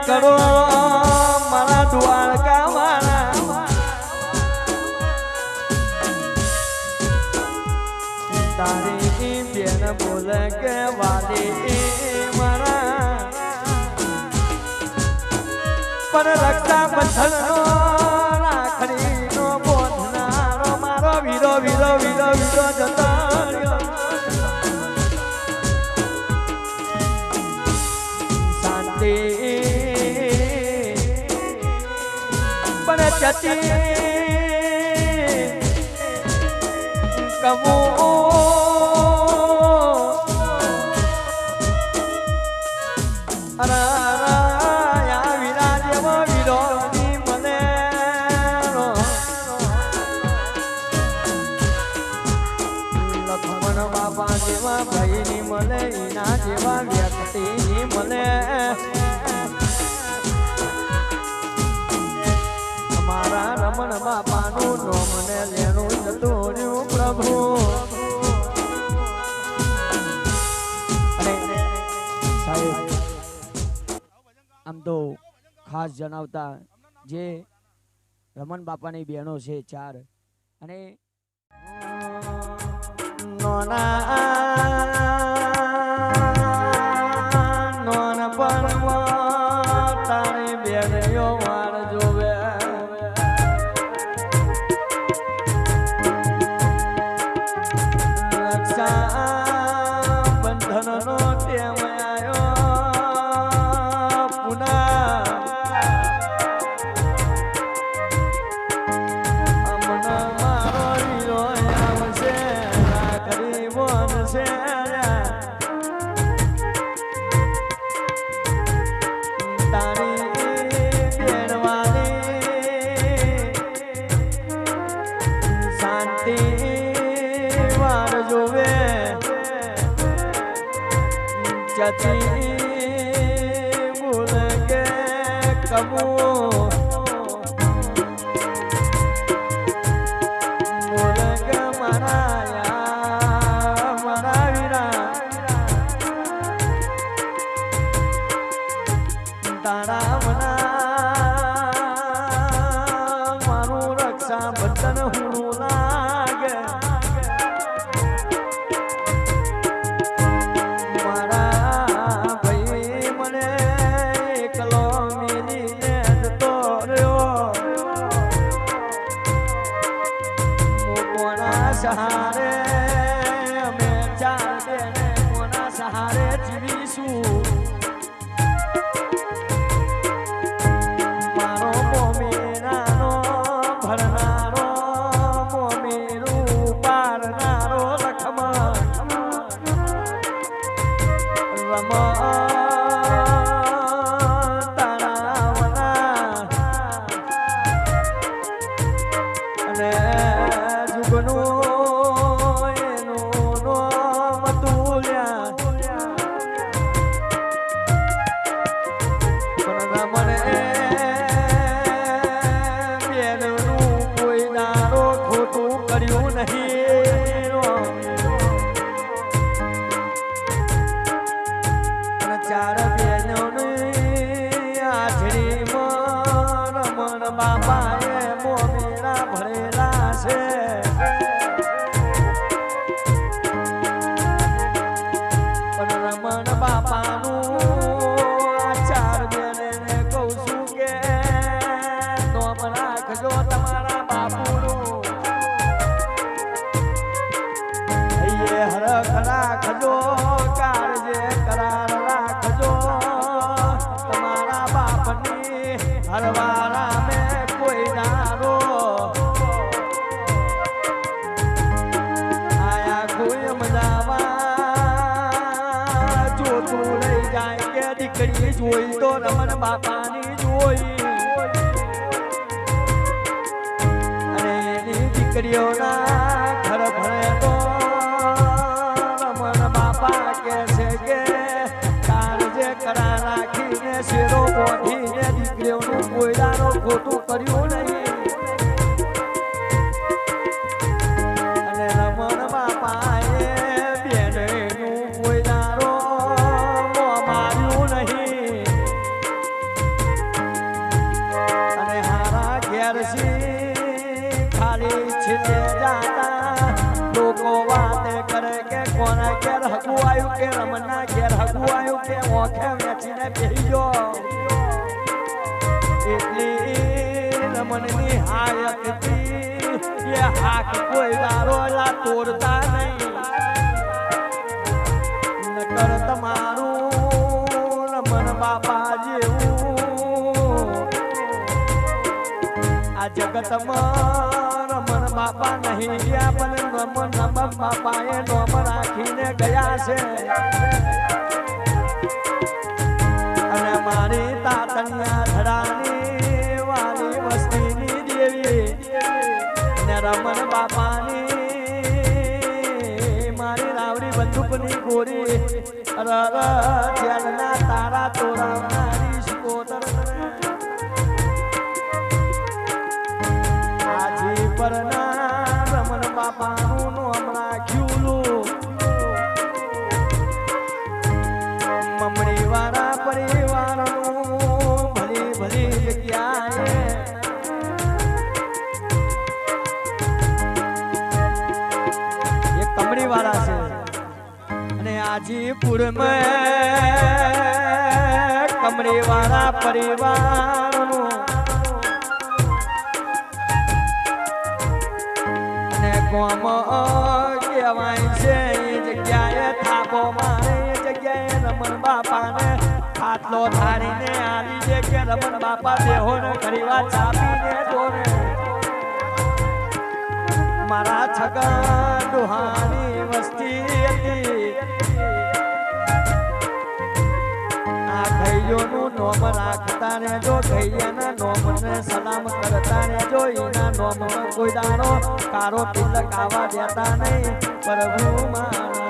કરો મારા દ્વારકા વાળા તારી બેન બોલે કે વાલી મારા પર રક્ષા બંધન નો રાખડી નો બોધનારો મારો વીરો વીરો વીરો વીરો જતો શાંતિ પણ જતી કમો જેવા વ્યક્તિ મને અમારા રમણ બાપાનું નામ ને લેણું જતું રહ્યું પ્રભુ અને સાહેબ આમ તો ખાસ જણાવતા જે રમણ બાપાની બહેનો છે 4 અને તારી બેનીઓ વાર જોવે રક્ષા બંધન નો ટેમ આવ્યો પુનઃ અમન મારો હીરો આવશે રાખડી બનશે બોલ કે કબો બોલ કે મારા વીરા તારા મના મારું રક્ષા બંધન હું લાગે સહારે અમે 4 બેને કોના સહારે જીવીશું મારો મોમીરાનો ભરનારો મોમીરું પારનારો લખમણ રમ તારાવના અને જુગનું બાપાએ મોમેરા ભરેલા છે પણ રમણ બાપાનું 4 બેને કહું છું કે નોમ રાખજો તમારા બાપુનું હરખ રાખજો કાળજે કરાર રાખજો તમારા બાપની હરવારા દીકરી જોઈ તો રમણ બાપાની જોઈ અને એની દીકરીઓના ઘર ભરે તો રમણ બાપા કે છે કે કાળજે કરા રાખીને શેરો બોધીને દીકરીઓનું કોયડાનું ખોટું કર્યું નહીં અને રમણ બાપાએ બેનનું કોયડાનો હગું આવ્યું કે રમણના ઘેર હગું આવ્યું કે ઓખે વેચીને બેહી ગયો એટલી રમણની હાયત હતી એ હાક કોઈ દારો તોડતા નહીં નકર તમારું રમણ બાપા જેવું આ જગતમાં રમણ બાપા નહીં ગયા પણ રમણ બાપાએ નોમ રાખીને ગયા છે અને મારી તાતણિયા ધરાની વાલી વસ્તીની દેવી ને રમણ બાપાની મારી રાવડી બંદૂકની ગોરી જેલના તારા તોરાવનારી શિકોતર આજી પરના રમણ બાપાનું નામ રાખ્યું મમણી વાળા પરિવારનું ભલી ભલી જગ્યાએ એ કમળી વાળા છે અને આજીપુરમાં કમળી વાળા પરિવારનું કોમ કહેવાય છે એ જગ્યાએ થાપો મારે એ જગ્યાએ રમણ બાપાને ખાટલો ધારીને આવી છે કે રમણ બાપા દેહોને ખરીવા ચાપીને દોરે મારા છગા ડોહાની વસ્તી હતી આ ગઈયોનું નોમ રાખતા ને જો ગઈયાના નોમને સલામ કરતા ને જો એના નોમમાં કોઈ દાડો કારો તિલક આવા દેતા નહીં પ્રભુ મારા